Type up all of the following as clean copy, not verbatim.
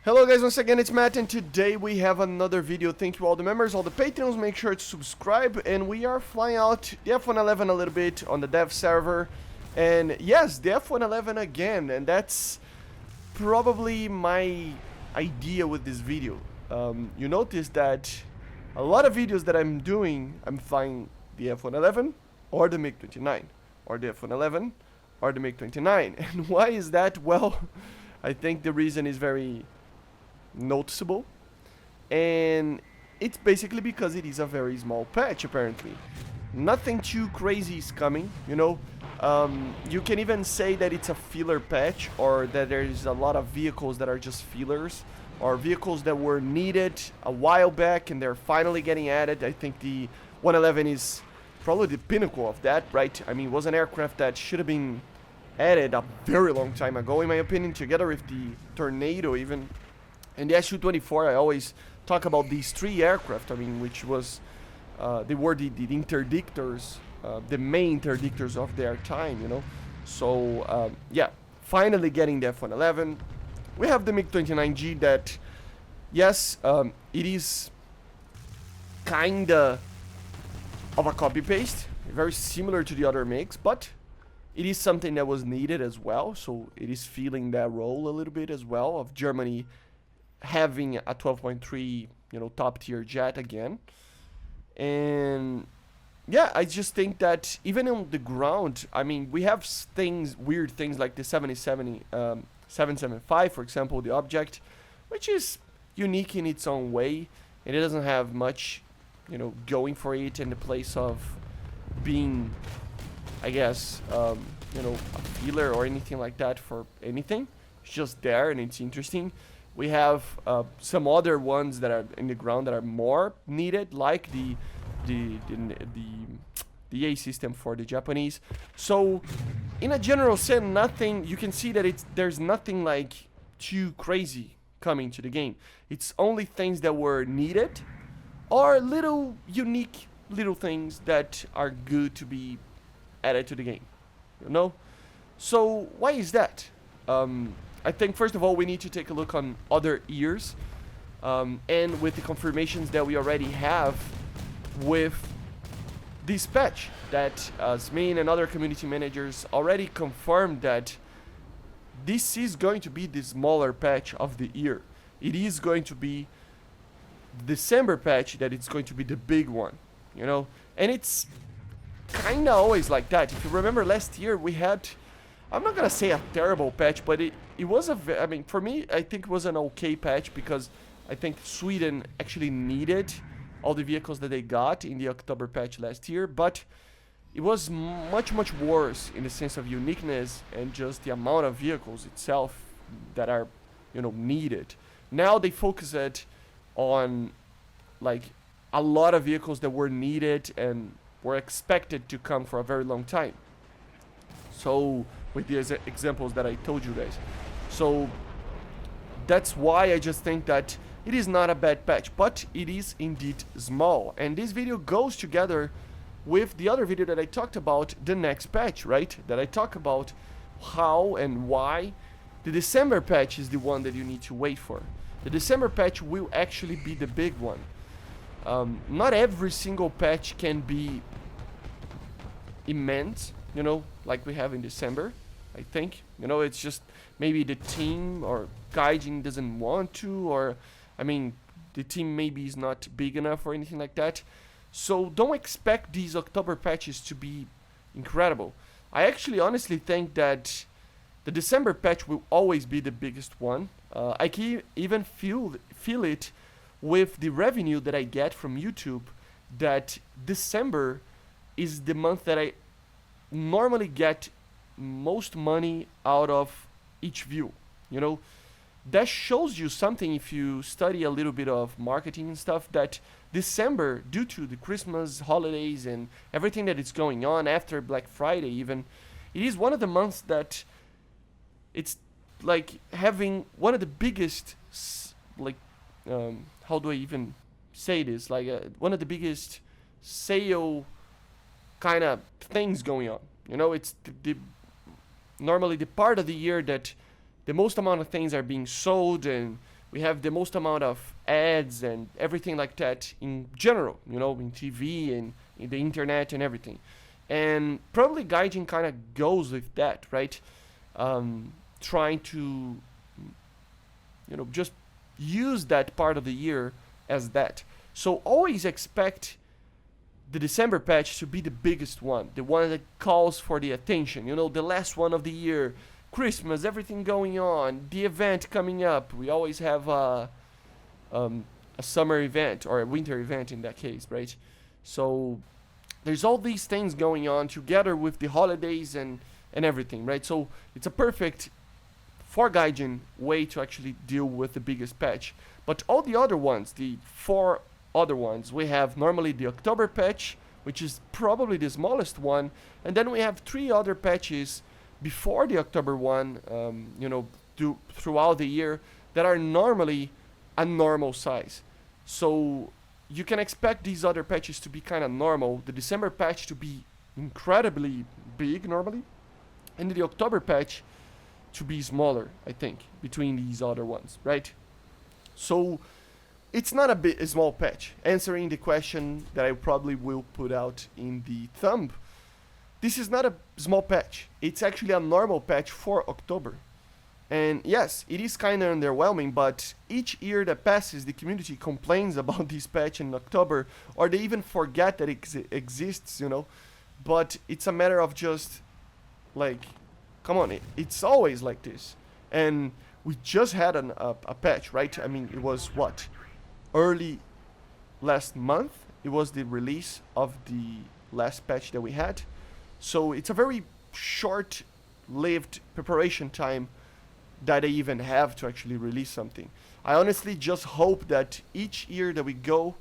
Hello guys, once again it's Matt, and today we have another video. Thank you all the members, all the patrons, make sure to subscribe. And we are flying out the F111 a little bit on the dev server. And yes, the F111 again, and that's probably my idea with this video. You notice that a lot of videos that I'm doing, I'm flying the F111 or the MiG-29, or the F111 or the MiG-29. And why is that? Well, I think the reason is very noticeable, and it's basically because it is a very small patch. Apparently nothing too crazy is coming, you know. You can even say that it's a filler patch, or that there's a lot of vehicles that are just fillers, or vehicles that were needed a while back and they're finally getting added. I think the 111 is probably the pinnacle of that, right? I mean, it was an aircraft that should have been added a very long time ago, in my opinion, together with the Tornado even. And the Ajude, I always talk about these three aircraft, I mean, which was, they were the interdictors, the main interdictors of their time, you know. So, yeah, finally getting the F111. We have the MiG-29G that, yes, it is kinda of a copy-paste, very similar to the other MiGs, but it is something that was needed as well, so it is feeling that role a little bit as well, of Germany having a 12.3, you know, top tier jet again. And yeah, I just think that even on the ground, I mean, we have things, weird things like the 775, for example, the object, which is unique in its own way, and it doesn't have much, you know, going for it in the place of being, I guess, you know, a filler or anything like that for anything. It's just there and it's interesting. We have some other ones that are in the ground that are more needed, like the A system for the Japanese. So, in a general sense, nothing. You can see that there's nothing like too crazy coming to the game. It's only things that were needed, or little unique little things that are good to be added to the game. You know. So why is that? I think first of all we need to take a look on other years, and with the confirmations that we already have with this patch, that Smain and other community managers already confirmed that this is going to be the smaller patch of the year. It is going to be the December patch that it's going to be the big one, you know, and it's kinda always like that. If you remember last year we had, I'm not gonna say a terrible patch, but it was I mean, for me, I think it was an okay patch, because I think Sweden actually needed all the vehicles that they got in the October patch last year, but it was much worse in the sense of uniqueness and just the amount of vehicles itself that are, you know, needed. Now they focus it on like a lot of vehicles that were needed and were expected to come for a very long time. So with the examples that I told you guys. So that's why I just think that it is not a bad patch, but it is indeed small. And this video goes together with the other video that I talked about, the next patch, right? That I talk about how and why the December patch is the one that you need to wait for. The December patch will actually be the big one. Not every single patch can be immense, you know, like we have in December. I think, you know, it's just maybe the team or Gaijin doesn't want to, or I mean, the team maybe is not big enough or anything like that. So don't expect these October patches to be incredible. I actually honestly think that the December patch will always be the biggest one. I can even feel it with the revenue that I get from YouTube, that December is the month that I normally get most money out of each view. You know, that shows you something if you study a little bit of marketing and stuff, that December, due to the Christmas holidays and everything that is going on after Black Friday even, it is one of the months that it's like having one of the biggest, like, how do I even say this, like one of the biggest sale kind of things going on. You know, it's normally the part of the year that the most amount of things are being sold, and We have the most amount of ads and everything like that in general, you know, in TV and in the internet and everything. And probably Gaijin kind of goes with that, right? Trying to, you know, just use that part of the year as that. So always expect the December patch to be the biggest one, the one that calls for the attention, you know, the last one of the year, Christmas, everything going on, the event coming up. We always have a summer event or a winter event in that case, right? So there's all these things going on together with the holidays and everything, right? So it's a perfect for Gaijin way to actually deal with the biggest patch. But all the other ones, the 4 other ones, we have normally the October patch, which is probably the smallest one, and then we have 3 other patches before the October one, you know, throughout the year that are normally a normal size. So you can expect these other patches to be kind of normal, the December patch to be incredibly big normally, and the October patch to be smaller, I think, between these other ones, right? So it's not a small patch. Answering the question that I probably will put out in the thumb, this is not a small patch. It's actually a normal patch for October. And yes, it is kind of underwhelming, but each year that passes, the community complains about this patch in October, or they even forget that it exists, you know. But it's a matter of just, like, come on, it's always like this. And we just had a patch, right? I mean, it was what? Early last month. It was the release of the last patch that we had. So it's a very short-lived preparation time that they even have to actually release something. I honestly just hope that each year that we go,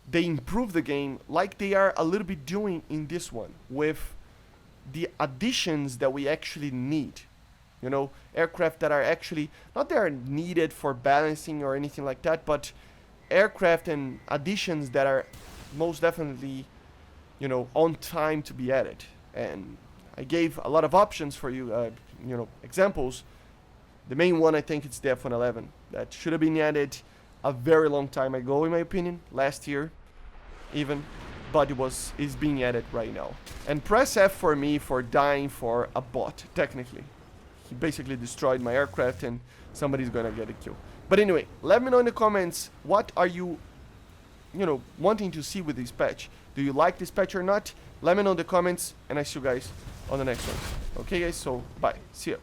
they improve the game like they are a little bit doing in this one, with the additions that we actually need. You know, aircraft that are actually, not that are needed for balancing or anything like that, but aircraft and additions that are most definitely, you know, on time to be added. And I gave a lot of options for you, you know, examples. The main one, I think, it's the F-111. That should have been added a very long time ago, in my opinion, last year even, but is being added right now. And press F for me for dying for a bot, technically. He basically destroyed my aircraft and somebody's gonna get a kill. But anyway, let me know in the comments, what are you know, wanting to see with this patch? Do you like this patch or not? Let me know in the comments, and I see you guys on the next one. Okay guys, so bye. See ya.